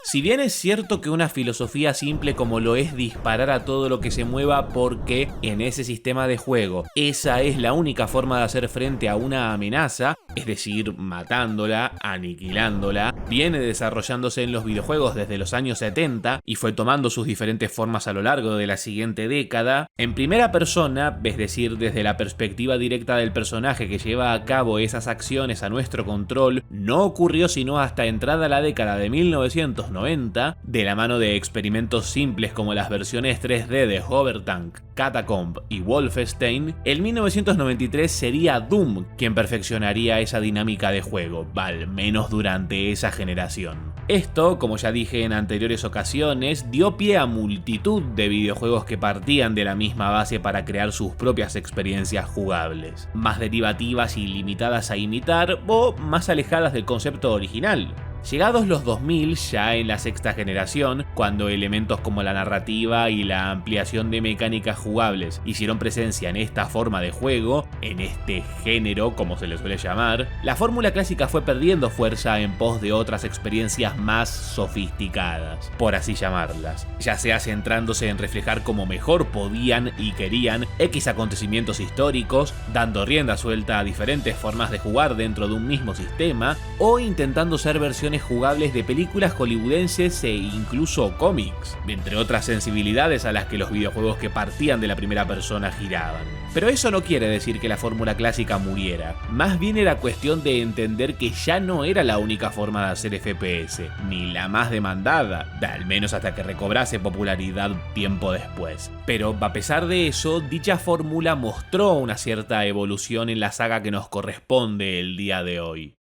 Si bien es cierto que una filosofía simple como lo es disparar a todo lo que se mueva porque en ese sistema de juego esa es la única forma de hacer frente a una amenaza, es decir, matándola, aniquilándola, viene desarrollándose en los videojuegos desde los años 70 y fue tomando sus diferentes formas a lo largo de la siguiente década, en primera persona, es decir, desde la perspectiva directa del personaje que lleva a cabo esas acciones a nuestro control, no ocurrió sino hasta entrada la década de 1990, de la mano de experimentos simples como las versiones 3D de Hovertank, Catacomb y Wolfenstein. En 1993 sería Doom quien perfeccionaría esa dinámica de juego, al menos durante esa generación. Esto, como ya dije en anteriores ocasiones, dio pie a multitud de videojuegos que partían de la misma base para crear sus propias experiencias jugables, más derivativas y limitadas a imitar o más alejadas del concepto original. Llegados los 2000, ya en la sexta generación, cuando elementos como la narrativa y la ampliación de mecánicas jugables hicieron presencia en esta forma de juego, en este género como se le suele llamar, la fórmula clásica fue perdiendo fuerza en pos de otras experiencias más sofisticadas, por así llamarlas, ya sea centrándose en reflejar como mejor podían y querían X acontecimientos históricos, dando rienda suelta a diferentes formas de jugar dentro de un mismo sistema, o intentando ser versiones jugables de películas hollywoodenses e incluso cómics, entre otras sensibilidades a las que los videojuegos que partían de la primera persona giraban. Pero eso no quiere decir que la fórmula clásica muriera, más bien era cuestión de entender que ya no era la única forma de hacer FPS, ni la más demandada, al menos hasta que recobrase popularidad tiempo después. Pero a pesar de eso, dicha fórmula mostró una cierta evolución en la saga que nos corresponde el día de hoy.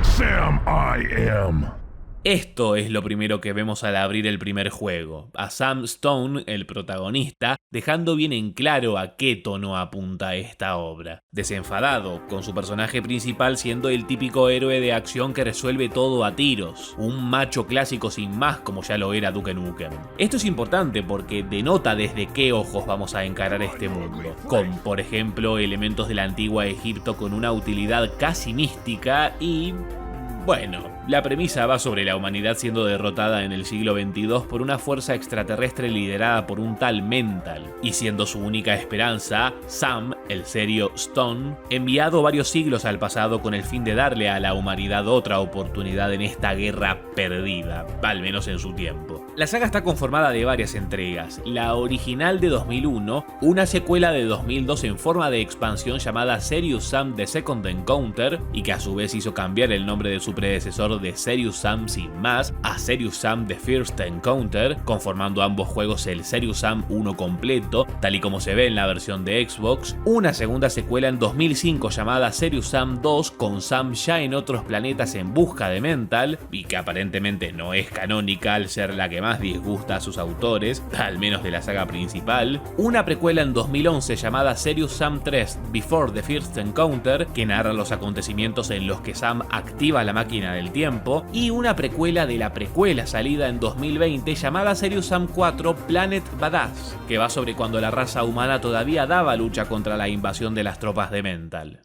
Sam I Am. Esto es lo primero que vemos al abrir el primer juego, a Sam Stone, el protagonista, dejando bien en claro a qué tono apunta esta obra. Desenfadado, con su personaje principal siendo el típico héroe de acción que resuelve todo a tiros, un macho clásico sin más como ya lo era Duke Nukem. Esto es importante porque denota desde qué ojos vamos a encarar este mundo, con por ejemplo elementos de la antigua Egipto con una utilidad casi mística y... bueno, la premisa va sobre la humanidad siendo derrotada en el siglo XXII por una fuerza extraterrestre liderada por un tal Mental, y siendo su única esperanza, Sam, el serio Stone, enviado varios siglos al pasado con el fin de darle a la humanidad otra oportunidad en esta guerra perdida, al menos en su tiempo. La saga está conformada de varias entregas, la original de 2001, una secuela de 2002 en forma de expansión llamada Serious Sam The Second Encounter, y que a su vez hizo cambiar el nombre de su predecesor de Serious Sam sin más a Serious Sam The First Encounter, conformando ambos juegos el Serious Sam 1 completo, tal y como se ve en la versión de Xbox, una segunda secuela en 2005 llamada Serious Sam 2 con Sam ya en otros planetas en busca de Mental, y que aparentemente no es canónica al ser la que más disgusta a sus autores, al menos de la saga principal, una precuela en 2011 llamada Serious Sam 3 Before the First Encounter, que narra los acontecimientos en los que Sam activa la máquina del tiempo, y una precuela de la precuela salida en 2020 llamada Serious Sam 4 Planet Badass, que va sobre cuando la raza humana todavía daba lucha contra la invasión de las tropas de Mental.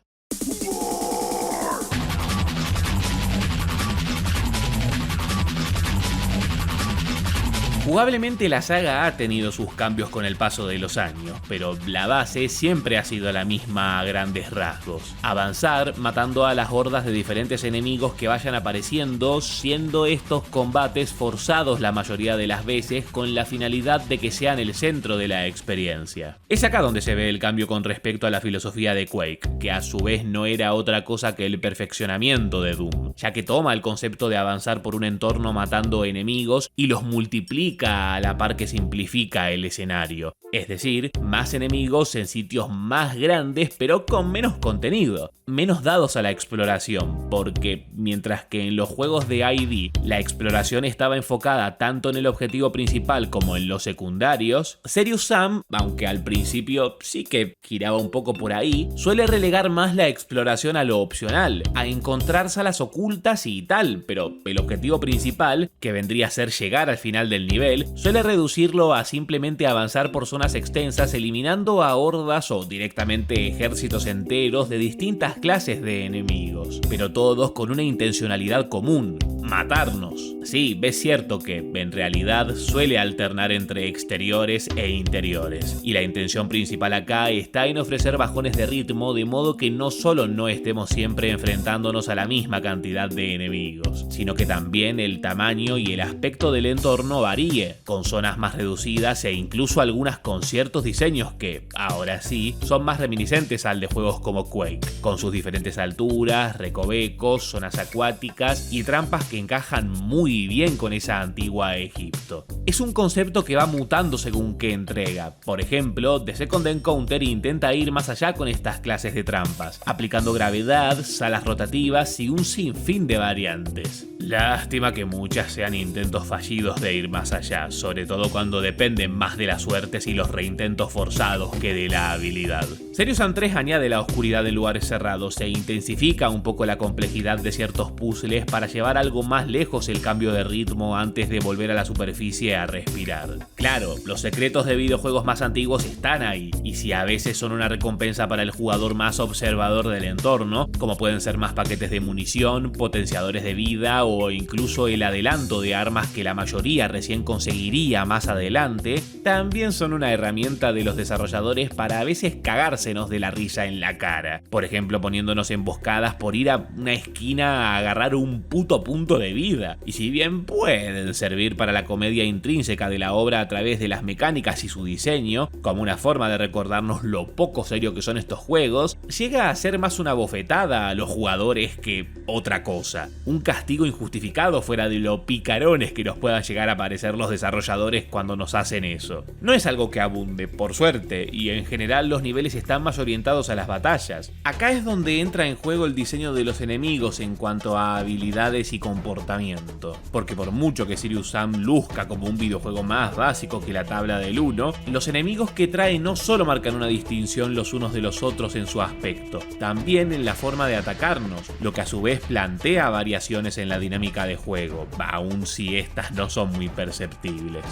Jugablemente la saga ha tenido sus cambios con el paso de los años, pero la base siempre ha sido la misma a grandes rasgos. Avanzar matando a las hordas de diferentes enemigos que vayan apareciendo, siendo estos combates forzados la mayoría de las veces con la finalidad de que sean el centro de la experiencia. Es acá donde se ve el cambio con respecto a la filosofía de Quake, que a su vez no era otra cosa que el perfeccionamiento de Doom, ya que toma el concepto de avanzar por un entorno matando enemigos y los multiplica a la par que simplifica el escenario, es decir, más enemigos en sitios más grandes pero con menos contenido, menos dados a la exploración, porque mientras que en los juegos de ID la exploración estaba enfocada tanto en el objetivo principal como en los secundarios, Serious Sam, aunque al principio sí que giraba un poco por ahí, suele relegar más la exploración a lo opcional, a encontrar salas ocultas y tal, pero el objetivo principal, que vendría a ser llegar al final del nivel, nivel, suele reducirlo a simplemente avanzar por zonas extensas eliminando a hordas o directamente ejércitos enteros de distintas clases de enemigos, pero todos con una intencionalidad común: matarnos. Sí, es cierto que en realidad suele alternar entre exteriores e interiores, y la intención principal acá está en ofrecer bajones de ritmo de modo que no solo no estemos siempre enfrentándonos a la misma cantidad de enemigos, sino que también el tamaño y el aspecto del entorno varíe, con zonas más reducidas e incluso algunas con ciertos diseños que, ahora sí, son más reminiscentes al de juegos como Quake, con sus diferentes alturas, recovecos, zonas acuáticas y trampas que encajan muy bien con esa antigua Egipto. Es un concepto que va mutando según qué entrega. Por ejemplo, The Second Encounter intenta ir más allá con estas clases de trampas, aplicando gravedad, salas rotativas y un sinfín de variantes. Lástima que muchas sean intentos fallidos de ir más allá, sobre todo cuando dependen más de las suertes y los reintentos forzados que de la habilidad. Serious Sam 3 añade la oscuridad de lugares cerrados e intensifica un poco la complejidad de ciertos puzzles para llevar algo más lejos el cambio de ritmo antes de volver a la superficie a respirar. Claro, los secretos de videojuegos más antiguos están ahí, y si a veces son una recompensa para el jugador más observador del entorno, como pueden ser más paquetes de munición, potenciadores de vida o incluso el adelanto de armas que la mayoría recién conseguiría más adelante, también son una herramienta de los desarrolladores para a veces cagársenos de la risa en la cara. Por ejemplo, poniéndonos emboscadas por ir a una esquina a agarrar un puto punto de vida. Y si bien pueden servir para la comedia intrínseca de la obra a través de las mecánicas y su diseño, como una forma de recordarnos lo poco serio que son estos juegos, llega a ser más una bofetada a los jugadores que otra cosa. Un castigo injustificado fuera de lo picarones que nos puedan llegar a parecer los desarrolladores cuando nos hacen eso. No es algo que abunde, por suerte, y en general los niveles están más orientados a las batallas. Acá es donde entra en juego el diseño de los enemigos en cuanto a habilidades y comportamiento, porque por mucho que Serious Sam luzca como un videojuego más básico que la tabla del 1, los enemigos que trae no solo marcan una distinción los unos de los otros en su aspecto, también en la forma de atacarnos, lo que a su vez plantea variaciones en la dinámica de juego, aun si estas no son muy perceptibles.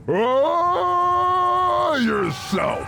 Oh, yourself.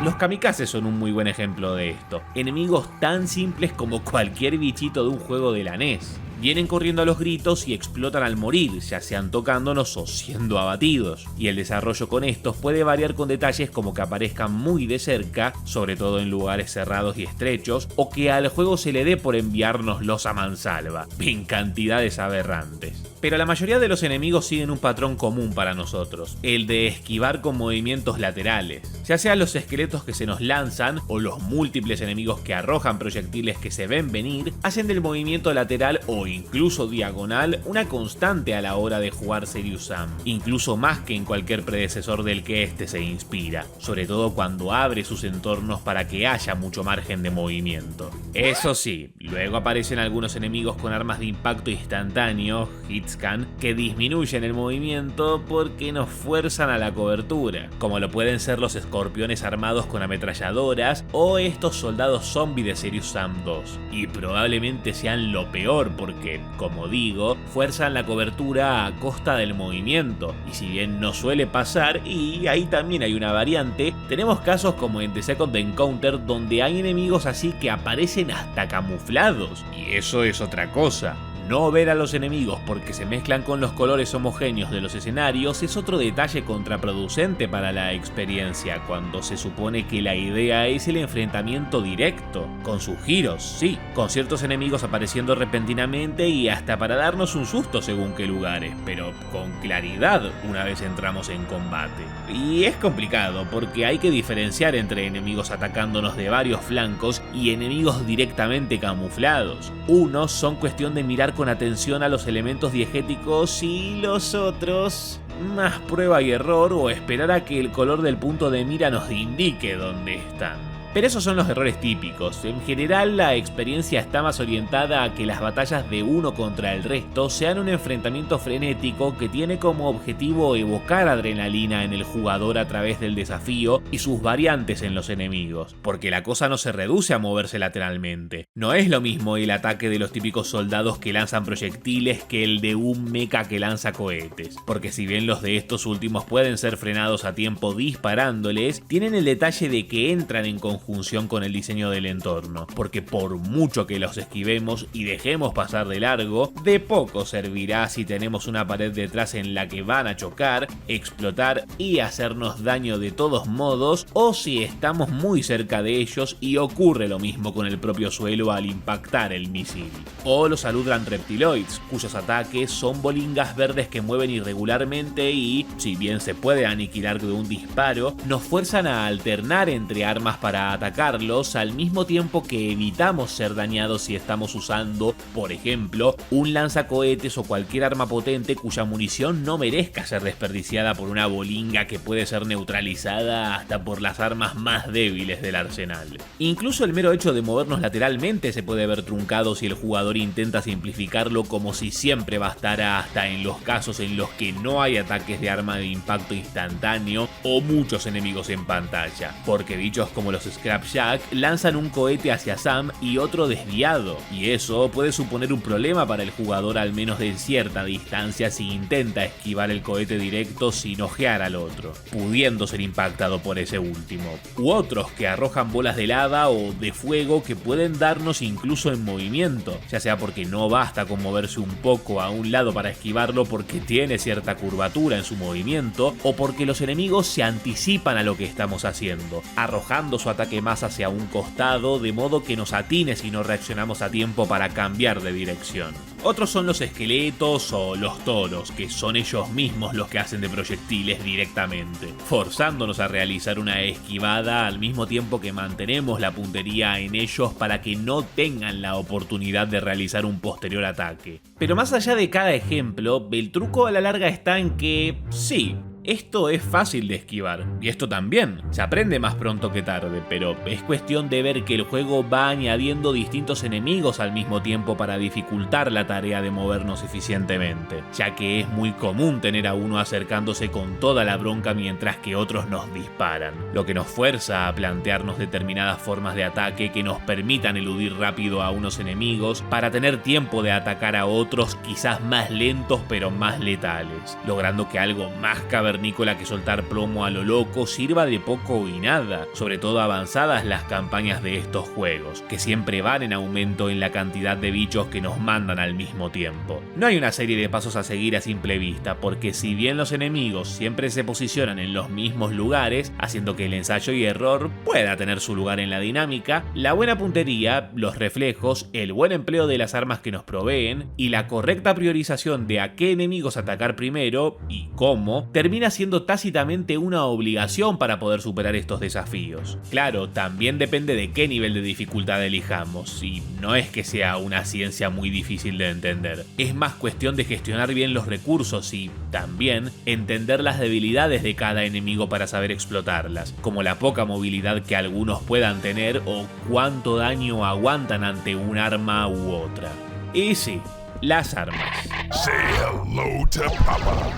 Los kamikazes son un muy buen ejemplo de esto. Enemigos tan simples como cualquier bichito de un juego de la NES. Vienen corriendo a los gritos y explotan al morir, ya sean tocándonos o siendo abatidos. Y el desarrollo con estos puede variar con detalles como que aparezcan muy de cerca, sobre todo en lugares cerrados y estrechos, o que al juego se le dé por enviárnoslos a mansalva, en cantidades aberrantes. Pero la mayoría de los enemigos siguen un patrón común para nosotros, el de esquivar con movimientos laterales. Ya sean los esqueletos que se nos lanzan o los múltiples enemigos que arrojan proyectiles que se ven venir, hacen del movimiento lateral o incluso diagonal una constante a la hora de jugar Serious Sam, incluso más que en cualquier predecesor del que este se inspira, sobre todo cuando abre sus entornos para que haya mucho margen de movimiento. Eso sí, luego aparecen algunos enemigos con armas de impacto instantáneo, hitscan, que disminuyen el movimiento porque nos fuerzan a la cobertura, como lo pueden ser los escorpiones armados con ametralladoras o estos soldados zombie de Serious Sam 2, y probablemente sean lo peor porque, como digo, fuerzan la cobertura a costa del movimiento, y si bien no suele pasar, y ahí también hay una variante, tenemos casos como en The Second Encounter donde hay enemigos así que aparecen hasta camuflados, y eso es otra cosa. No ver a los enemigos porque se mezclan con los colores homogéneos de los escenarios es otro detalle contraproducente para la experiencia, cuando se supone que la idea es el enfrentamiento directo, con sus giros, sí, con ciertos enemigos apareciendo repentinamente y hasta para darnos un susto según qué lugares, pero con claridad una vez entramos en combate. Y es complicado porque hay que diferenciar entre enemigos atacándonos de varios flancos y enemigos directamente camuflados. Unos son cuestión de mirar con atención a los elementos diegéticos y los otros, más prueba y error o esperar a que el color del punto de mira nos indique dónde están. Pero esos son los errores típicos. En general, la experiencia está más orientada a que las batallas de uno contra el resto sean un enfrentamiento frenético que tiene como objetivo evocar adrenalina en el jugador a través del desafío y sus variantes en los enemigos, porque la cosa no se reduce a moverse lateralmente. No es lo mismo el ataque de los típicos soldados que lanzan proyectiles que el de un mecha que lanza cohetes, porque si bien los de estos últimos pueden ser frenados a tiempo disparándoles, tienen el detalle de que entran en conjunción con el diseño del entorno, porque por mucho que los esquivemos y dejemos pasar de largo, de poco servirá si tenemos una pared detrás en la que van a chocar, explotar y hacernos daño de todos modos, o si estamos muy cerca de ellos y ocurre lo mismo con el propio suelo al impactar el misil. O los Aludran Reptiloids, cuyos ataques son bolingas verdes que mueven irregularmente y, si bien se puede aniquilar de un disparo, nos fuerzan a alternar entre armas para atacarlos al mismo tiempo que evitamos ser dañados si estamos usando, por ejemplo, un lanzacohetes o cualquier arma potente cuya munición no merezca ser desperdiciada por una bolinga que puede ser neutralizada hasta por las armas más débiles del arsenal. Incluso el mero hecho de movernos lateralmente se puede ver truncado si el jugador intenta simplificarlo como si siempre bastara hasta en los casos en los que no hay ataques de arma de impacto instantáneo o muchos enemigos en pantalla, porque bichos como los Scrapjack lanzan un cohete hacia Sam y otro desviado, y eso puede suponer un problema para el jugador al menos de cierta distancia si intenta esquivar el cohete directo sin ojear al otro, pudiendo ser impactado por ese último, u otros que arrojan bolas de lava o de fuego que pueden darnos incluso en movimiento, ya sea porque no basta con moverse un poco a un lado para esquivarlo porque tiene cierta curvatura en su movimiento, o porque los enemigos se anticipan a lo que estamos haciendo, arrojando su ataque más hacia un costado de modo que nos atine si no reaccionamos a tiempo para cambiar de dirección. Otros son los esqueletos o los toros, que son ellos mismos los que hacen de proyectiles directamente, forzándonos a realizar una esquivada al mismo tiempo que mantenemos la puntería en ellos para que no tengan la oportunidad de realizar un posterior ataque. Pero más allá de cada ejemplo, el truco a la larga está en que, sí, esto es fácil de esquivar, y esto también, se aprende más pronto que tarde, pero es cuestión de ver que el juego va añadiendo distintos enemigos al mismo tiempo para dificultar la tarea de movernos eficientemente, ya que es muy común tener a uno acercándose con toda la bronca mientras que otros nos disparan, lo que nos fuerza a plantearnos determinadas formas de ataque que nos permitan eludir rápido a unos enemigos para tener tiempo de atacar a otros quizás más lentos pero más letales, logrando que algo más cavernícola que soltar plomo a lo loco sirva de poco y nada, sobre todo avanzadas las campañas de estos juegos, que siempre van en aumento en la cantidad de bichos que nos mandan al mismo tiempo. No hay una serie de pasos a seguir a simple vista, porque si bien los enemigos siempre se posicionan en los mismos lugares, haciendo que el ensayo y error pueda tener su lugar en la dinámica, la buena puntería, los reflejos, el buen empleo de las armas que nos proveen y la correcta priorización de a qué enemigos atacar primero y cómo, termina siendo tácitamente una obligación para poder superar estos desafíos. Claro, también depende de qué nivel de dificultad elijamos, y no es que sea una ciencia muy difícil de entender. Es más cuestión de gestionar bien los recursos y, también, entender las debilidades de cada enemigo para saber explotarlas, como la poca movilidad que algunos puedan tener o cuánto daño aguantan ante un arma u otra. Y sí, las armas. Say hello to Papa.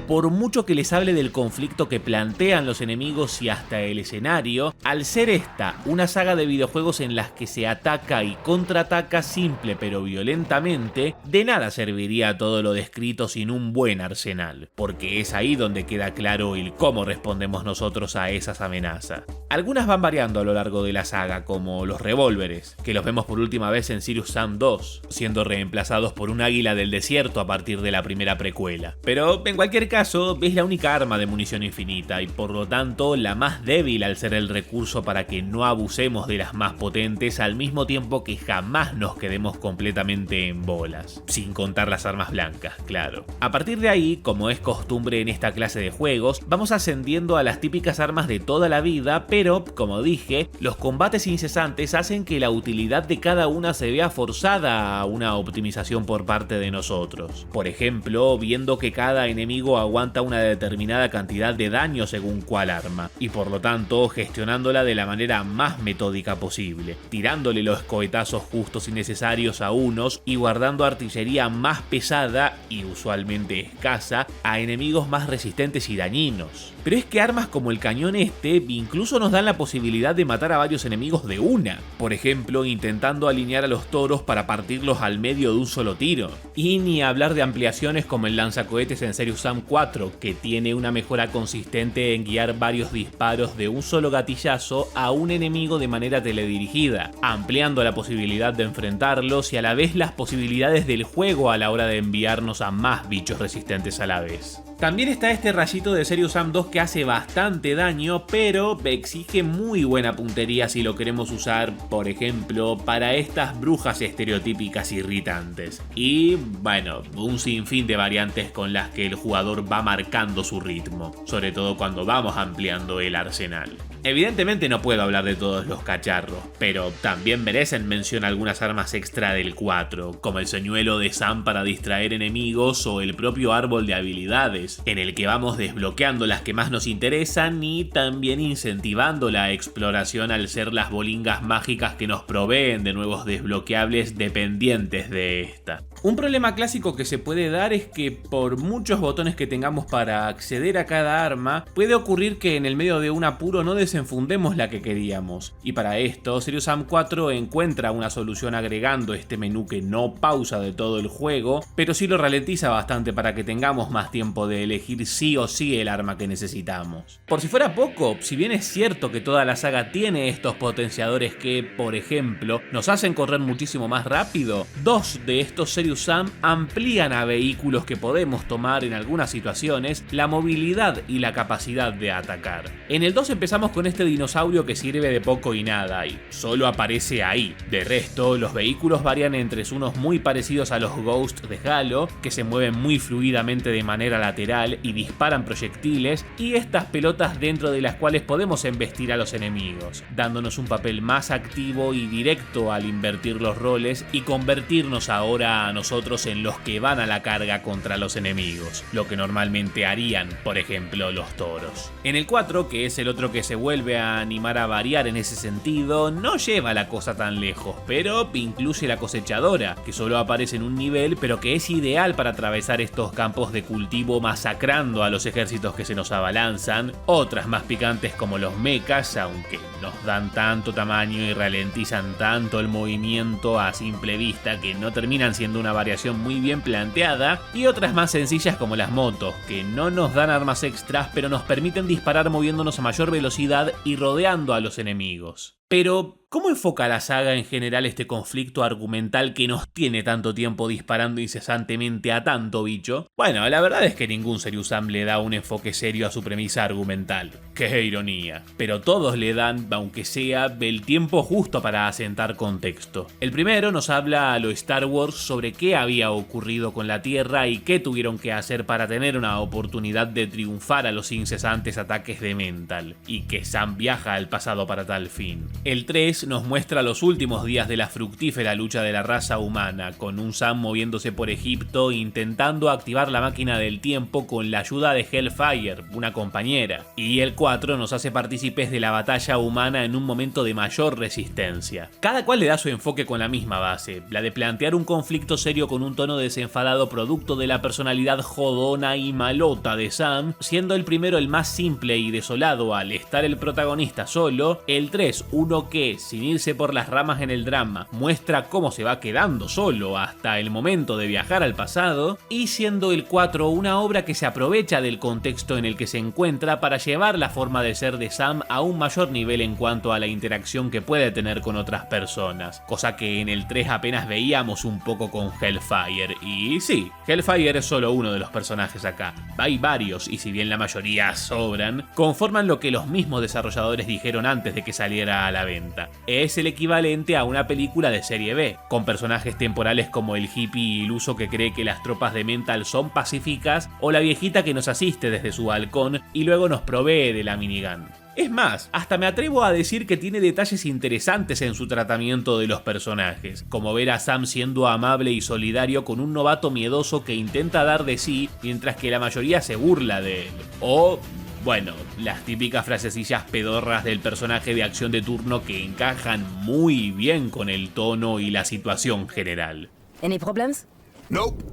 Por mucho que les hable del conflicto que plantean los enemigos y hasta el escenario, al ser esta una saga de videojuegos en las que se ataca y contraataca simple pero violentamente, de nada serviría todo lo descrito sin un buen arsenal, porque es ahí donde queda claro el cómo respondemos nosotros a esas amenazas. Algunas van variando a lo largo de la saga, como los revólveres, que los vemos por última vez en Serious Sam 2, siendo reemplazados por un águila del desierto a partir de la primera precuela. Pero en cualquier caso, es la única arma de munición infinita y por lo tanto la más débil al ser el recurso para que no abusemos de las más potentes al mismo tiempo que jamás nos quedemos completamente en bolas, sin contar las armas blancas, claro. A partir de ahí, como es costumbre en esta clase de juegos, vamos ascendiendo a las típicas armas de toda la vida, pero, como dije, los combates incesantes hacen que la utilidad de cada una se vea forzada a una optimización por parte de nosotros. Por ejemplo, viendo que cada enemigo aguanta una determinada cantidad de daño según cuál arma, y por lo tanto gestionándola de la manera más metódica posible, tirándole los cohetazos justos y necesarios a unos y guardando artillería más pesada y usualmente escasa a enemigos más resistentes y dañinos. Pero es que armas como el cañón incluso nos dan la posibilidad de matar a varios enemigos de una, por ejemplo intentando alinear a los toros para partirlos al medio de un solo tiro. Y ni hablar de ampliaciones como el lanzacohetes en Serious Sam 4, que tiene una mejora consistente en guiar varios disparos de un solo gatillazo a un enemigo de manera teledirigida, ampliando la posibilidad de enfrentarlos y a la vez las posibilidades del juego a la hora de enviarnos a más bichos resistentes a la vez. También está este rayito de Serious Sam 2 que hace bastante daño, pero exige muy buena puntería si lo queremos usar, por ejemplo, para estas brujas estereotípicas irritantes. Y bueno, un sinfín de variantes con las que el jugador va marcando su ritmo, sobre todo cuando vamos ampliando el arsenal. Evidentemente no puedo hablar de todos los cacharros, pero también merecen mención algunas armas extra del 4, como el señuelo de Sam para distraer enemigos o el propio árbol de habilidades, en el que vamos desbloqueando las que más nos interesan y también incentivando la exploración al ser las bolingas mágicas que nos proveen de nuevos desbloqueables dependientes de esta. Un problema clásico que se puede dar es que por muchos botones que tengamos para acceder a cada arma, puede ocurrir que en el medio de un apuro no desenfundemos la que queríamos. Y para esto, Serious Sam 4 encuentra una solución agregando este menú que no pausa de todo el juego, pero sí lo ralentiza bastante para que tengamos más tiempo de elegir sí o sí el arma que necesitamos. Por si fuera poco, si bien es cierto que toda la saga tiene estos potenciadores que, por ejemplo, nos hacen correr muchísimo más rápido, dos de estos Serious Sam amplían a vehículos que podemos tomar en algunas situaciones la movilidad y la capacidad de atacar. En el 2 empezamos con este dinosaurio que sirve de poco y nada y solo aparece ahí. De resto, los vehículos varían entre unos muy parecidos a los Ghost de Halo, que se mueven muy fluidamente de manera lateral y disparan proyectiles, y estas pelotas dentro de las cuales podemos embestir a los enemigos, dándonos un papel más activo y directo al invertir los roles y convertirnos ahora a nosotros en los que van a la carga contra los enemigos, lo que normalmente harían, por ejemplo, los toros. En el 4, que es el otro que se vuelve a animar a variar en ese sentido, no lleva la cosa tan lejos, pero incluye la cosechadora, que solo aparece en un nivel, pero que es ideal para atravesar estos campos de cultivo masacrando a los ejércitos que se nos abalanzan, otras más picantes como los mechas, aunque nos dan tanto tamaño y ralentizan tanto el movimiento a simple vista que no terminan siendo una variación muy bien planteada, y otras más sencillas como las motos, que no nos dan armas extras pero nos permiten disparar moviéndonos a mayor velocidad y rodeando a los enemigos. Pero, ¿cómo enfoca la saga en general este conflicto argumental que nos tiene tanto tiempo disparando incesantemente a tanto bicho? Bueno, la verdad es que ningún Serious Sam le da un enfoque serio a su premisa argumental. ¡Qué ironía! Pero todos le dan, aunque sea, el tiempo justo para asentar contexto. El primero nos habla a lo Star Wars sobre qué había ocurrido con la Tierra y qué tuvieron que hacer para tener una oportunidad de triunfar a los incesantes ataques de Mental, y que Sam viaja al pasado para tal fin. El 3 nos muestra los últimos días de la fructífera lucha de la raza humana, con un Sam moviéndose por Egipto intentando activar la máquina del tiempo con la ayuda de Hellfire, una compañera. Y el 4 nos hace partícipes de la batalla humana en un momento de mayor resistencia. Cada cual le da su enfoque con la misma base, la de plantear un conflicto serio con un tono desenfadado producto de la personalidad jodona y malota de Sam, siendo el primero el más simple y desolado al estar el protagonista solo, el 3 uno que, sin irse por las ramas en el drama, muestra cómo se va quedando solo hasta el momento de viajar al pasado, y siendo el 4 una obra que se aprovecha del contexto en el que se encuentra para llevar la forma de ser de Sam a un mayor nivel en cuanto a la interacción que puede tener con otras personas, cosa que en el 3 apenas veíamos un poco con Hellfire, y sí, Hellfire es solo uno de los personajes acá, hay varios y si bien la mayoría sobran, conforman lo que los mismos desarrolladores dijeron antes de que saliera a la venta. es el equivalente a una película de serie B, con personajes temporales como el hippie iluso que cree que las tropas de Mental son pacíficas o la viejita que nos asiste desde su balcón y luego nos provee de la minigun. Es más, hasta me atrevo a decir que tiene detalles interesantes en su tratamiento de los personajes, como ver a Sam siendo amable y solidario con un novato miedoso que intenta dar de sí mientras que la mayoría se burla de él. O, bueno, las típicas frasecillas pedorras del personaje de acción de turno que encajan muy bien con el tono y la situación general. Any problems? Nope,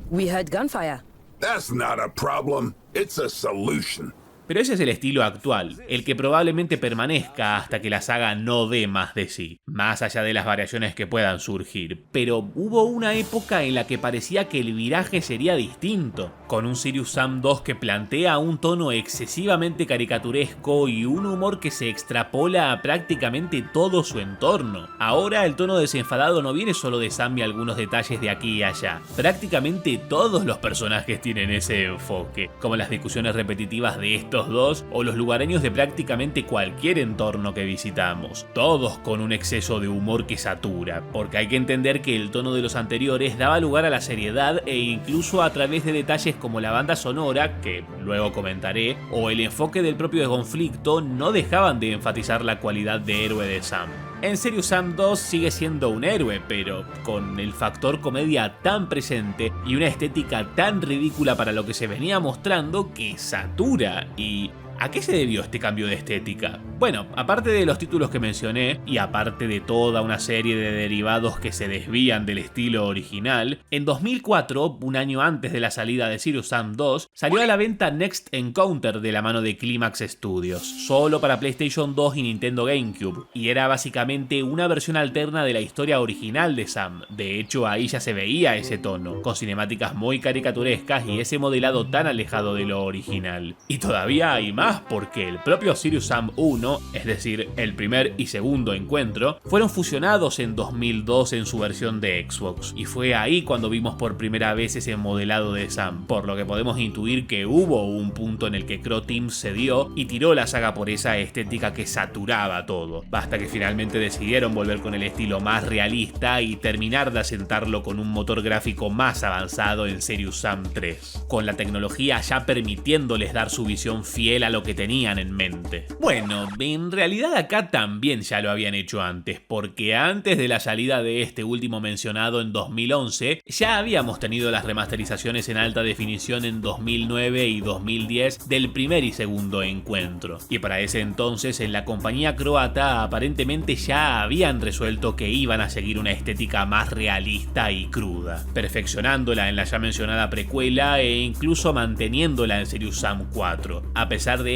We heard gunfire. that's not a problem. It's a solution. Pero ese es el estilo actual, el que probablemente permanezca hasta que la saga no dé más de sí, más allá de las variaciones que puedan surgir. Pero hubo una época en la que parecía que el viraje sería distinto, con un Serious Sam 2 que plantea un tono excesivamente caricaturesco y un humor que se extrapola a prácticamente todo su entorno. Ahora el tono desenfadado no viene solo de Sam y algunos detalles de aquí y allá, prácticamente todos los personajes tienen ese enfoque, como las discusiones repetitivas de estos dos o los lugareños de prácticamente cualquier entorno que visitamos, todos con un exceso de humor que satura, porque hay que entender que el tono de los anteriores daba lugar a la seriedad e incluso a través de detalles como la banda sonora, que luego comentaré, o el enfoque del propio conflicto no dejaban de enfatizar la cualidad de héroe de Sam. En Serious Sam 2 sigue siendo un héroe, pero con el factor comedia tan presente y una estética tan ridícula para lo que se venía mostrando que satura. ¿Y a qué se debió este cambio de estética? Bueno, aparte de los títulos que mencioné y aparte de toda una serie de derivados que se desvían del estilo original, en 2004, un año antes de la salida de Serious Sam 2, salió a la venta Next Encounter de la mano de Climax Studios, solo para PlayStation 2 y Nintendo GameCube, y era básicamente una versión alterna de la historia original de Sam. De hecho, ahí ya se veía ese tono, con cinemáticas muy caricaturescas y ese modelado tan alejado de lo original. Y todavía hay más, porque el propio Serious Sam 1, es decir, el primer y segundo encuentro, fueron fusionados en 2002 en su versión de Xbox, y fue ahí cuando vimos por primera vez ese modelado de Sam, por lo que podemos intuir que hubo un punto en el que Croteam cedió y tiró la saga por esa estética que saturaba todo, hasta que finalmente decidieron volver con el estilo más realista y terminar de asentarlo con un motor gráfico más avanzado en Serious Sam 3, con la tecnología ya permitiéndoles dar su visión fiel a lo que tenían en mente. Bueno, en realidad acá también ya lo habían hecho antes, porque antes de la salida de este último mencionado en 2011, ya habíamos tenido las remasterizaciones en alta definición en 2009 y 2010 del primer y segundo encuentro. Y para ese entonces en la compañía croata aparentemente ya habían resuelto que iban a seguir una estética más realista y cruda, perfeccionándola en la ya mencionada precuela e incluso manteniéndola en Serious Sam 4, a pesar de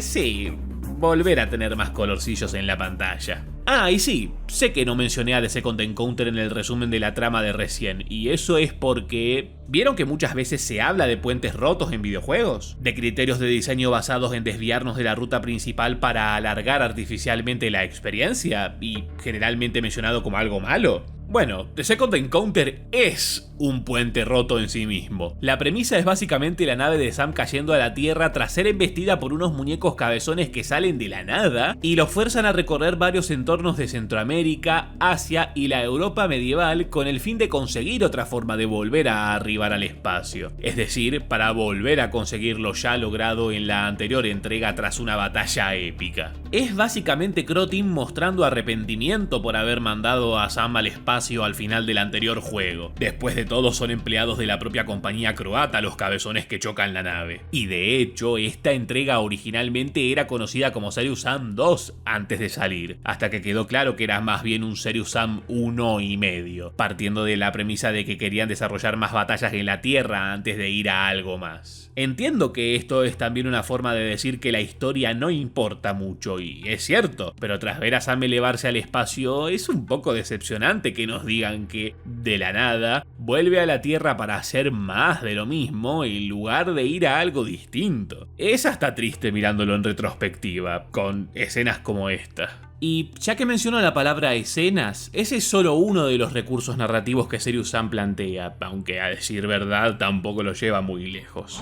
sí, volver a tener más colorcillos en la pantalla. Ah, y sí, sé que no mencioné a The Second Encounter en el resumen de la trama de recién, y eso es porque... ¿Vieron que muchas veces se habla de puentes rotos en videojuegos? ¿De criterios de diseño basados en desviarnos de la ruta principal para alargar artificialmente la experiencia? Y generalmente mencionado como algo malo. Bueno, The Second Encounter es un puente roto en sí mismo. La premisa es básicamente la nave de Sam cayendo a la Tierra tras ser embestida por unos muñecos cabezones que salen de la nada y lo fuerzan a recorrer varios entornos de Centroamérica, Asia y la Europa medieval con el fin de conseguir otra forma de volver a arribar al espacio. Es decir, para volver a conseguir lo ya logrado en la anterior entrega tras una batalla épica. Es básicamente Croteam mostrando arrepentimiento por haber mandado a Sam al espacio al final del anterior juego. Después de todo son empleados de la propia compañía croata los cabezones que chocan la nave. Y de hecho, esta entrega originalmente era conocida como Serious Sam 2 antes de salir, hasta que quedó claro que era más bien un Serious Sam 1,5, partiendo de la premisa de que querían desarrollar más batallas en la Tierra antes de ir a algo más. Entiendo que esto es también una forma de decir que la historia no importa mucho, y es cierto, pero tras ver a Sam elevarse al espacio es un poco decepcionante que nos digan que, de la nada, vuelve a la Tierra para hacer más de lo mismo en lugar de ir a algo distinto. Es hasta triste mirándolo en retrospectiva, con escenas como esta. Y ya que menciono la palabra escenas, ese es solo uno de los recursos narrativos que Serious Sam plantea, aunque a decir verdad tampoco lo lleva muy lejos.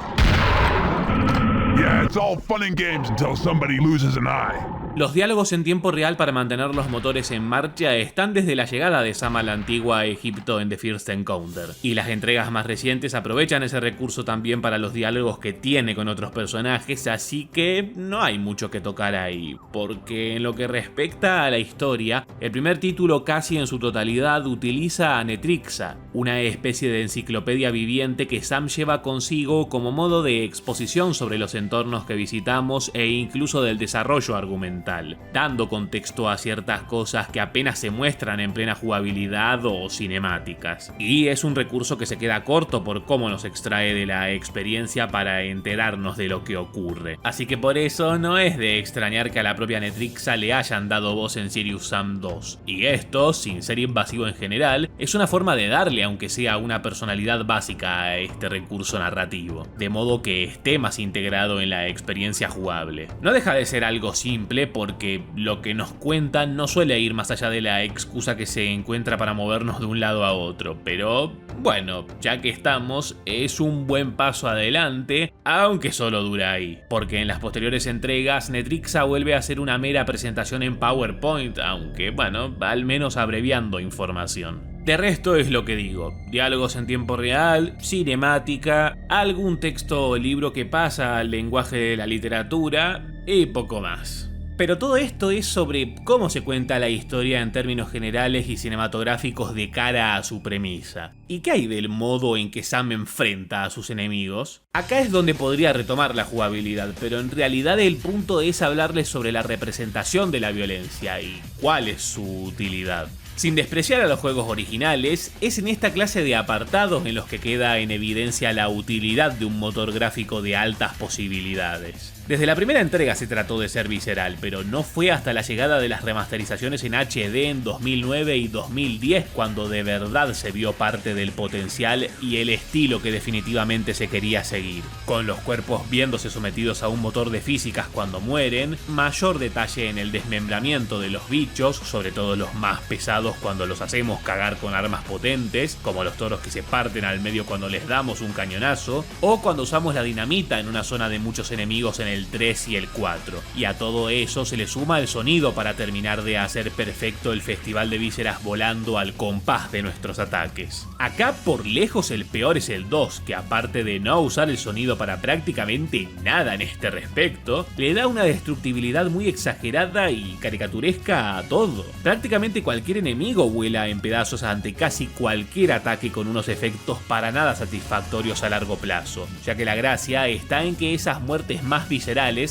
Yeah, it's all fun and games until somebody loses an eye. Los diálogos en tiempo real para mantener los motores en marcha están desde la llegada de Sam a la antigua Egipto en The First Encounter, y las entregas más recientes aprovechan ese recurso también para los diálogos que tiene con otros personajes, así que no hay mucho que tocar ahí, porque en lo que respecta a la historia, el primer título casi en su totalidad utiliza a Netrixa, una especie de enciclopedia viviente que Sam lleva consigo como modo de exposición sobre los entornos que visitamos e incluso del desarrollo argumental, dando contexto a ciertas cosas que apenas se muestran en plena jugabilidad o cinemáticas. Y es un recurso que se queda corto por cómo nos extrae de la experiencia para enterarnos de lo que ocurre. Así que por eso no es de extrañar que a la propia Netrixa le hayan dado voz en Serious Sam 2. Y esto, sin ser invasivo en general, es una forma de darle, aunque sea una personalidad básica a este recurso narrativo, de modo que esté más integrado en la experiencia jugable. No deja de ser algo simple porque lo que nos cuentan no suele ir más allá de la excusa que se encuentra para movernos de un lado a otro, pero bueno, ya que estamos, es un buen paso adelante, aunque solo dura ahí, porque en las posteriores entregas Netrixa vuelve a ser una mera presentación en PowerPoint, aunque bueno, al menos abreviando información. De resto es lo que digo, diálogos en tiempo real, cinemática, algún texto o libro que pasa al lenguaje de la literatura y poco más. Pero todo esto es sobre cómo se cuenta la historia en términos generales y cinematográficos de cara a su premisa. ¿Y qué hay del modo en que Sam enfrenta a sus enemigos? Acá es donde podría retomar la jugabilidad, pero en realidad el punto es hablarles sobre la representación de la violencia y cuál es su utilidad. Sin despreciar a los juegos originales, es en esta clase de apartados en los que queda en evidencia la utilidad de un motor gráfico de altas posibilidades. Desde la primera entrega se trató de ser visceral, pero no fue hasta la llegada de las remasterizaciones en HD en 2009 y 2010 cuando de verdad se vio parte del potencial y el estilo que definitivamente se quería seguir. Con los cuerpos viéndose sometidos a un motor de físicas cuando mueren, mayor detalle en el desmembramiento de los bichos, sobre todo los más pesados cuando los hacemos cagar con armas potentes, como los toros que se parten al medio cuando les damos un cañonazo, o cuando usamos la dinamita en una zona de muchos enemigos en el 3 y el 4. Y a todo eso se le suma el sonido para terminar de hacer perfecto el festival de vísceras volando al compás de nuestros ataques. Acá por lejos el peor es el 2, que aparte de no usar el sonido para prácticamente nada en este respecto, le da una destructibilidad muy exagerada y caricaturesca a todo. Prácticamente cualquier enemigo vuela en pedazos ante casi cualquier ataque con unos efectos para nada satisfactorios a largo plazo, ya que la gracia está en que esas muertes más viscerales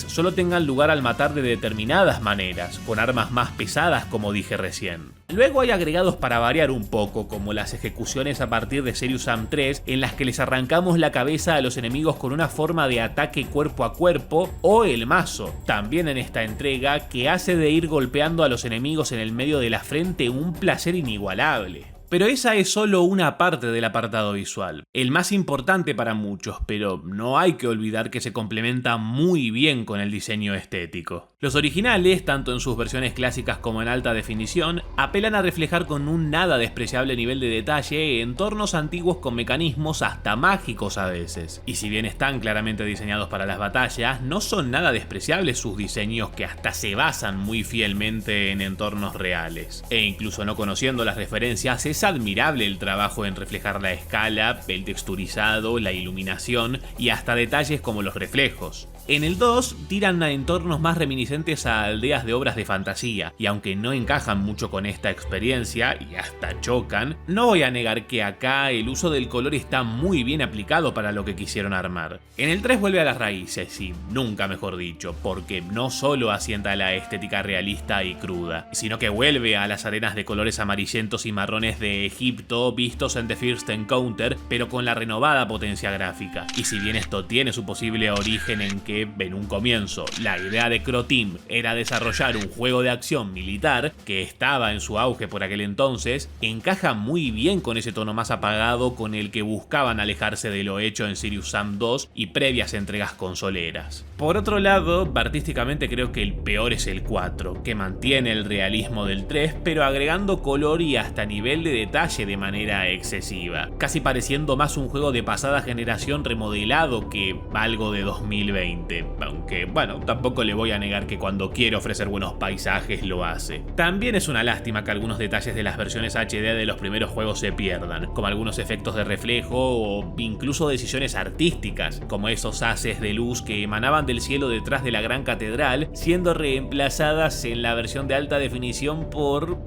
solo tengan lugar al matar de determinadas maneras, con armas más pesadas como dije recién. Luego hay agregados para variar un poco, como las ejecuciones a partir de Serious Sam 3, en las que les arrancamos la cabeza a los enemigos con una forma de ataque cuerpo a cuerpo, o el mazo, también en esta entrega, que hace de ir golpeando a los enemigos en el medio de la frente un placer inigualable. Pero esa es solo una parte del apartado visual, el más importante para muchos, pero no hay que olvidar que se complementa muy bien con el diseño estético. Los originales, tanto en sus versiones clásicas como en alta definición, apelan a reflejar con un nada despreciable nivel de detalle entornos antiguos con mecanismos hasta mágicos a veces. Y si bien están claramente diseñados para las batallas, no son nada despreciables sus diseños que hasta se basan muy fielmente en entornos reales. E incluso no conociendo las referencias, es admirable el trabajo en reflejar la escala, el texturizado, la iluminación y hasta detalles como los reflejos. En el 2 tiran a entornos más reminiscentes a aldeas de obras de fantasía, y aunque no encajan mucho con esta experiencia y hasta chocan, no voy a negar que acá el uso del color está muy bien aplicado para lo que quisieron armar. En el 3 vuelve a las raíces, y nunca mejor dicho, porque no solo asienta la estética realista y cruda, sino que vuelve a las arenas de colores amarillentos y marrones de Egipto vistos en The First Encounter, pero con la renovada potencia gráfica. Y si bien esto tiene su posible origen en que en un comienzo la idea de Croteam era desarrollar un juego de acción militar que estaba en su auge por aquel entonces, encaja muy bien con ese tono más apagado con el que buscaban alejarse de lo hecho en Serious Sam 2 y previas entregas consoleras. Por otro lado, artísticamente creo que el peor es el 4, que mantiene el realismo del 3 pero agregando color y hasta nivel de detalle de manera excesiva, casi pareciendo más un juego de pasada generación remodelado que algo de 2020. visualmente, aunque bueno, tampoco le voy a negar que cuando quiere ofrecer buenos paisajes lo hace. También es una lástima que algunos detalles de las versiones HD de los primeros juegos se pierdan, como algunos efectos de reflejo o incluso decisiones artísticas, como esos haces de luz que emanaban del cielo detrás de la gran catedral, siendo reemplazadas en la versión de alta definición por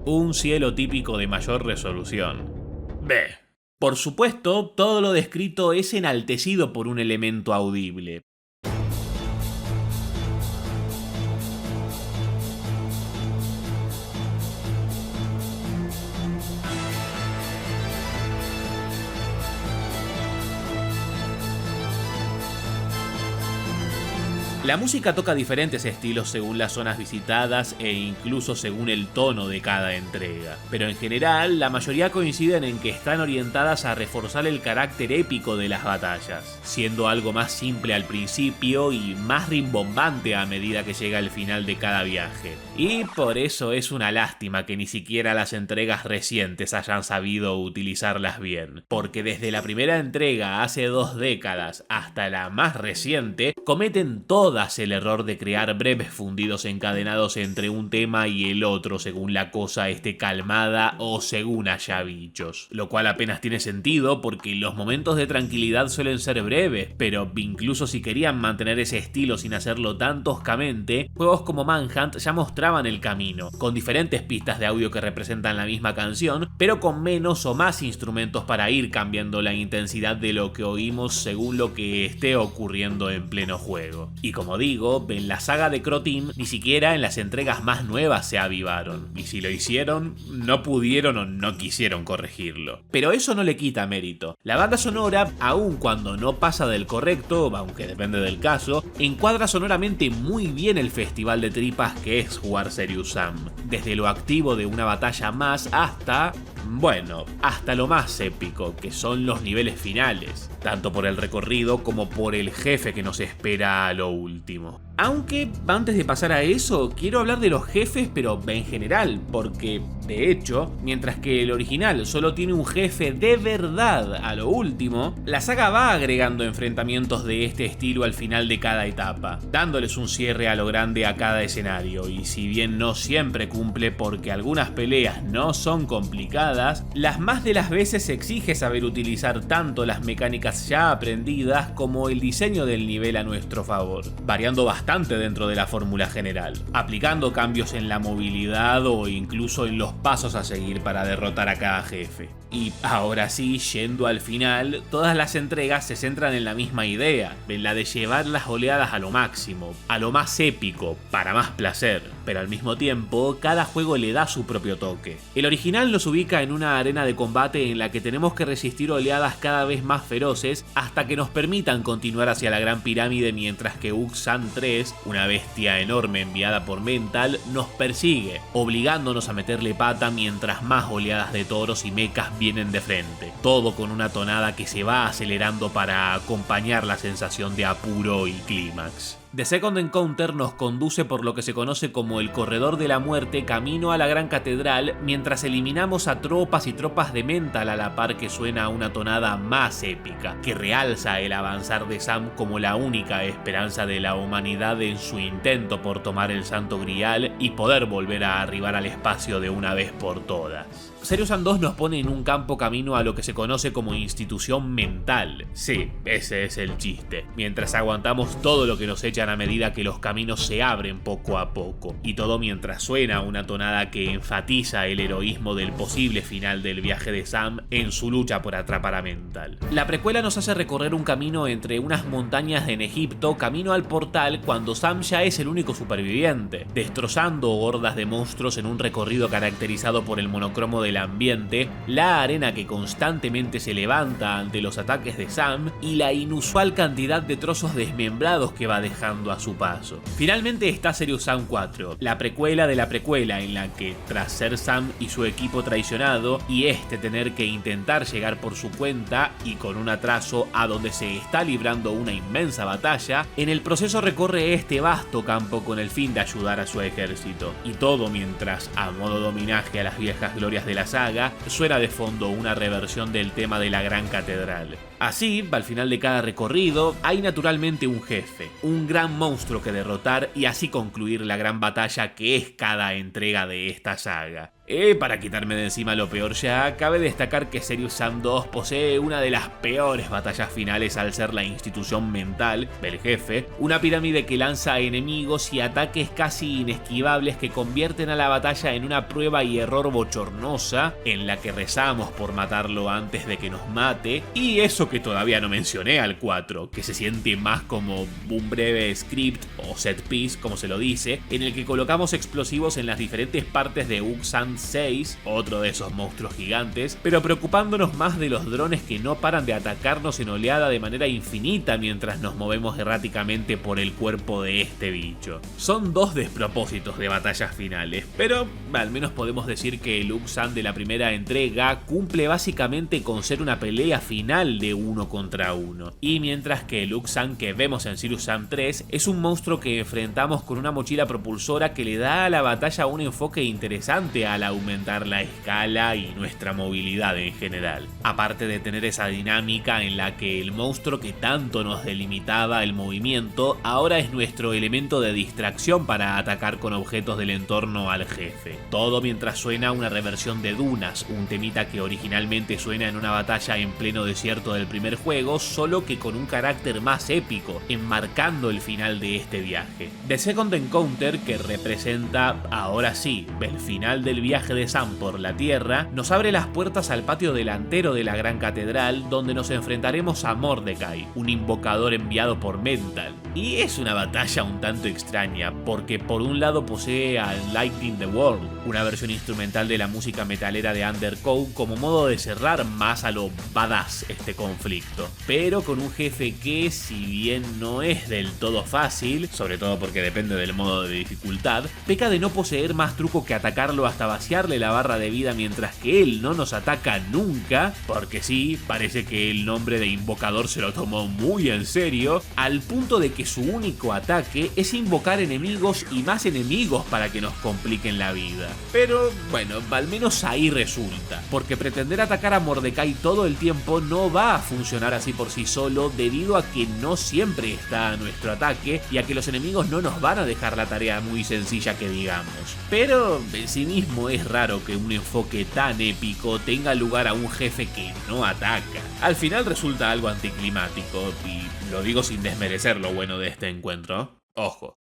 un cielo típico de mayor resolución. Por supuesto, todo lo descrito es enaltecido por un elemento audible. La música toca diferentes estilos según las zonas visitadas e incluso según el tono de cada entrega, pero en general la mayoría coinciden en que están orientadas a reforzar el carácter épico de las batallas, siendo algo más simple al principio y más rimbombante a medida que llega el final de cada viaje. Y por eso es una lástima que ni siquiera las entregas recientes hayan sabido utilizarlas bien, porque desde la primera entrega hace 2 décadas hasta la más reciente, cometen todas el error de crear breves fundidos encadenados entre un tema y el otro según la cosa esté calmada o según haya bichos, lo cual apenas tiene sentido porque los momentos de tranquilidad suelen ser breves, pero incluso si querían mantener ese estilo sin hacerlo tan toscamente, juegos como Manhunt ya mostraban el camino, con diferentes pistas de audio que representan la misma canción, pero con menos o más instrumentos para ir cambiando la intensidad de lo que oímos según lo que esté ocurriendo en pleno juego. Y como digo, en la saga de Crow Team ni siquiera en las entregas más nuevas se avivaron, y si lo hicieron, no pudieron o no quisieron corregirlo. Pero eso no le quita mérito. La banda sonora, aun cuando no pasa del correcto, aunque depende del caso, encuadra sonoramente muy bien el festival de tripas que es jugar Serious Sam, desde lo activo de una batalla más hasta lo más épico, que son los niveles finales, tanto por el recorrido como por el jefe que nos espera a lo último. Aunque antes de pasar a eso, quiero hablar de los jefes, pero en general, porque de hecho, mientras que el original solo tiene un jefe de verdad a lo último, la saga va agregando enfrentamientos de este estilo al final de cada etapa, dándoles un cierre a lo grande a cada escenario, y si bien no siempre cumple porque algunas peleas no son complicadas, las más de las veces exige saber utilizar tanto las mecánicas ya aprendidas como el diseño del nivel a nuestro favor, variando bastante dentro de la fórmula general, aplicando cambios en la movilidad o incluso en los pasos a seguir para derrotar a cada jefe. Y ahora sí, yendo al final, todas las entregas se centran en la misma idea, en la de llevar las oleadas a lo máximo, a lo más épico, para más placer, pero al mismo tiempo, cada juego le da su propio toque. El original nos ubica en una arena de combate en la que tenemos que resistir oleadas cada vez más feroces hasta que nos permitan continuar hacia la Gran Pirámide, mientras que Uk-San 3, una bestia enorme enviada por Mental, nos persigue, obligándonos a meterle pata mientras más oleadas de toros y mechas vienen de frente, todo con una tonada que se va acelerando para acompañar la sensación de apuro y clímax. The Second Encounter nos conduce por lo que se conoce como el Corredor de la Muerte camino a la Gran Catedral, mientras eliminamos a tropas y tropas de Mental a la par que suena una tonada más épica, que realza el avanzar de Sam como la única esperanza de la humanidad en su intento por tomar el Santo Grial y poder volver a arribar al espacio de una vez por todas. Serious Sam 2 nos pone en un campo camino a lo que se conoce como institución mental. Sí, ese es el chiste. Mientras aguantamos todo lo que nos echan a medida que los caminos se abren poco a poco. Y todo mientras suena una tonada que enfatiza el heroísmo del posible final del viaje de Sam en su lucha por atrapar a Mental. La precuela nos hace recorrer un camino entre unas montañas en Egipto camino al portal cuando Sam ya es el único superviviente, destrozando hordas de monstruos en un recorrido caracterizado por el monocromo del ambiente, la arena que constantemente se levanta ante los ataques de Sam y la inusual cantidad de trozos desmembrados que va dejando pasando a su paso. Finalmente está Serious Sam 4, la precuela de la precuela, en la que tras ser Sam y su equipo traicionado y tener que intentar llegar por su cuenta y con un atraso a donde se está librando una inmensa batalla, en el proceso recorre este vasto campo con el fin de ayudar a su ejército. Y todo mientras, a modo de homenaje a las viejas glorias de la saga, suena de fondo una reversión del tema de la Gran Catedral. Así, al final de cada recorrido, hay naturalmente un jefe, un gran monstruo que derrotar y así concluir la gran batalla que es cada entrega de esta saga. Para quitarme de encima lo peor ya, cabe destacar que Serious Sam 2 posee una de las peores batallas finales al ser la institución mental del jefe, una pirámide que lanza enemigos y ataques casi inesquivables que convierten a la batalla en una prueba y error bochornosa, en la que rezamos por matarlo antes de que nos mate, y eso que todavía no mencioné al 4, que se siente más como un breve script o set piece, como se lo dice, en el que colocamos explosivos en las diferentes partes de Uk-San 6, otro de esos monstruos gigantes, pero preocupándonos más de los drones que no paran de atacarnos en oleada de manera infinita mientras nos movemos erráticamente por el cuerpo de este bicho. Son dos despropósitos de batallas finales, pero al menos podemos decir que el Uk-San de la primera entrega cumple básicamente con ser una pelea final de 1 contra 1, y mientras que el Uk-San que vemos en Serious Sam 3 es un monstruo que enfrentamos con una mochila propulsora que le da a la batalla un enfoque interesante al aumentar la escala y nuestra movilidad en general. Aparte de tener esa dinámica en la que el monstruo que tanto nos delimitaba el movimiento ahora es nuestro elemento de distracción para atacar con objetos del entorno al jefe. Todo mientras suena una reversión de Dunas, un temita que originalmente suena en una batalla en pleno desierto del primer juego, solo que con un carácter más épico, enmarcando el final de este viaje. The Second Encounter, que representa, ahora sí, el final del viaje de Sam por la Tierra, nos abre las puertas al patio delantero de la Gran Catedral, donde nos enfrentaremos a Mordecai, un invocador enviado por Mental. Y es una batalla un tanto extraña, porque por un lado posee a Lightning the World, una versión instrumental de la música metalera de Undercoat como modo de cerrar más a lo badass este conflicto, pero con un jefe que, si bien no es del todo fácil, sobre todo porque depende del modo de dificultad, peca de no poseer más truco que atacarlo hasta vaciarle la barra de vida mientras que él no nos ataca nunca, porque sí, parece que el nombre de invocador se lo tomó muy en serio, al punto de que su único ataque es invocar enemigos y más enemigos para que nos compliquen la vida. Pero bueno, al menos ahí resulta, porque pretender atacar a Mordecai todo el tiempo no va a funcionar así por sí solo, debido a que no siempre está a nuestro ataque y a que los enemigos no nos van a dejar la tarea muy sencilla que digamos. Pero en sí mismo es raro que un enfoque tan épico tenga lugar a un jefe que no ataca. Al final resulta algo anticlimático, y lo digo sin desmerecer lo bueno de este encuentro. Ojo.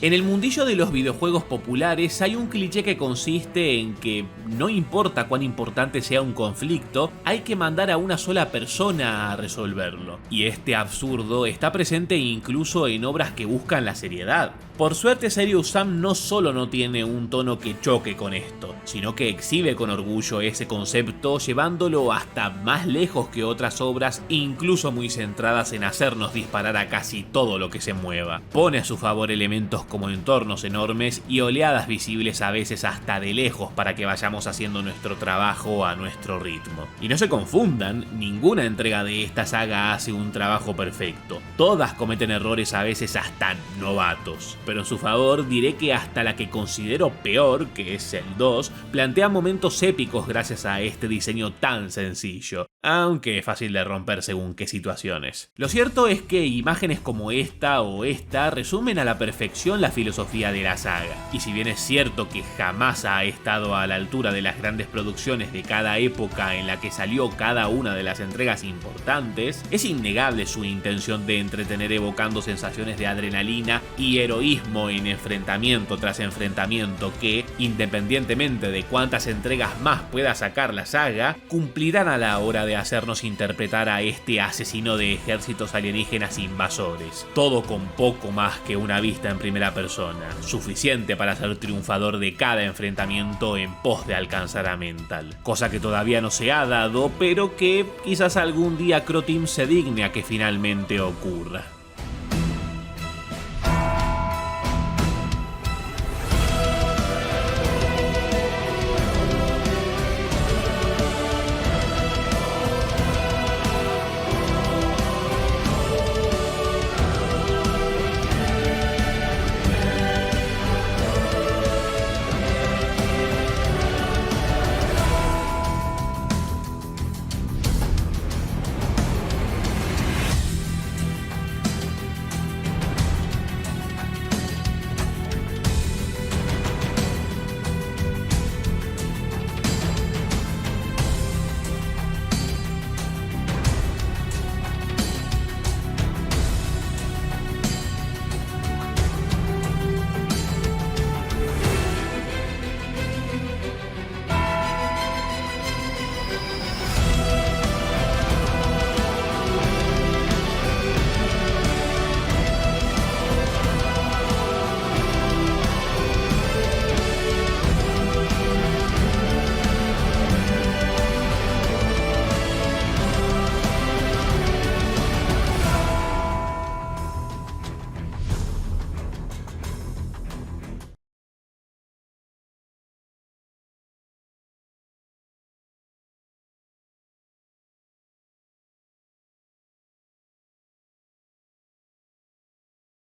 En el mundillo de los videojuegos populares hay un cliché que consiste en que no importa cuán importante sea un conflicto, hay que mandar a una sola persona a resolverlo. Y este absurdo está presente incluso en obras que buscan la seriedad. Por suerte, Serious Sam no solo no tiene un tono que choque con esto, sino que exhibe con orgullo ese concepto, llevándolo hasta más lejos que otras obras, incluso muy centradas en hacernos disparar a casi todo lo que se mueva. Pone a su favor elementos como entornos enormes y oleadas visibles a veces hasta de lejos para que vayamos haciendo nuestro trabajo a nuestro ritmo. Y no se confundan, ninguna entrega de esta saga hace un trabajo perfecto. Todas cometen errores a veces hasta novatos. Pero en su favor diré que hasta la que considero peor, que es el 2, plantea momentos épicos gracias a este diseño tan sencillo, aunque es fácil de romper según qué situaciones. Lo cierto es que imágenes como esta o esta resumen a la perfección la filosofía de la saga, y si bien es cierto que jamás ha estado a la altura de las grandes producciones de cada época en la que salió cada una de las entregas importantes, es innegable su intención de entretener evocando sensaciones de adrenalina y heroísmo en enfrentamiento tras enfrentamiento que, independientemente de cuántas entregas más pueda sacar la saga, cumplirán a la hora de de hacernos interpretar a este asesino de ejércitos alienígenas invasores. Todo con poco más que una vista en primera persona, suficiente para ser triunfador de cada enfrentamiento en pos de alcanzar a Mental. Cosa que todavía no se ha dado, pero que quizás algún día Croteam se digne a que finalmente ocurra.